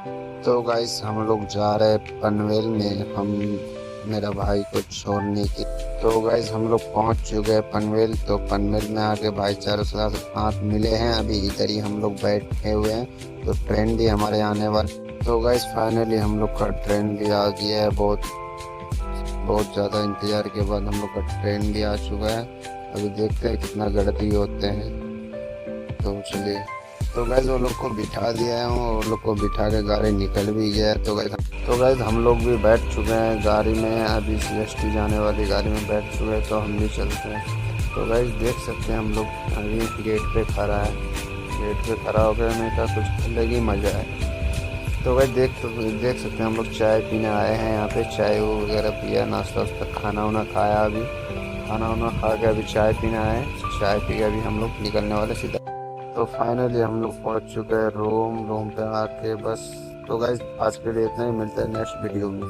तो गाइस हम लोग जा रहे हैं पनवेल में, हम मेरा भाई को छोड़ने के। तो गाइस हम लोग पहुंच चुके हैं पनवेल। तो पनवेल में आके भाईचारों के साथ हाथ मिले हैं, अभी इधर ही हम लोग बैठे हुए हैं। तो ट्रेन भी हमारे आने वाली। तो गाइस फाइनली हम लोग का ट्रेन भी आ गया है। बहुत बहुत ज़्यादा इंतजार के बाद हम लोग का ट्रेन भी आ चुका है। अभी देखते हैं कितना गर्दी होते हैं। तो चलिए। तो गैस वो लोग को बिठा दिया है, वो लोग को बिठा के गाड़ी निकल भी गया है। तो गैस हम लोग भी बैठ चुके हैं गाड़ी में, अभी सीएसटी जाने वाली गाड़ी में बैठ चुके हैं। तो हम भी चलते हैं। तो गैस देख सकते हैं हम लोग अभी गेट पे खड़ा है। गेट पे खड़ा होकर हमें का कुछ अलग ही मज़ा है। तो भाई देख सकते हैं हम लोग चाय पीने आए हैं यहाँ पे। चाय वगैरह पिया, नाश्ता वास्ता खाना वाना खाया। अभी खाना वाना खा के अभी चाय पीने आए हैं। चाय पी के अभी हम लोग निकलने वाले सीधा। तो फाइनली हम लोग पहुंच चुके हैं रूम पे आके बस। तो गाइस आज के लिए इतना ही, मिलते हैं नेक्स्ट वीडियो में।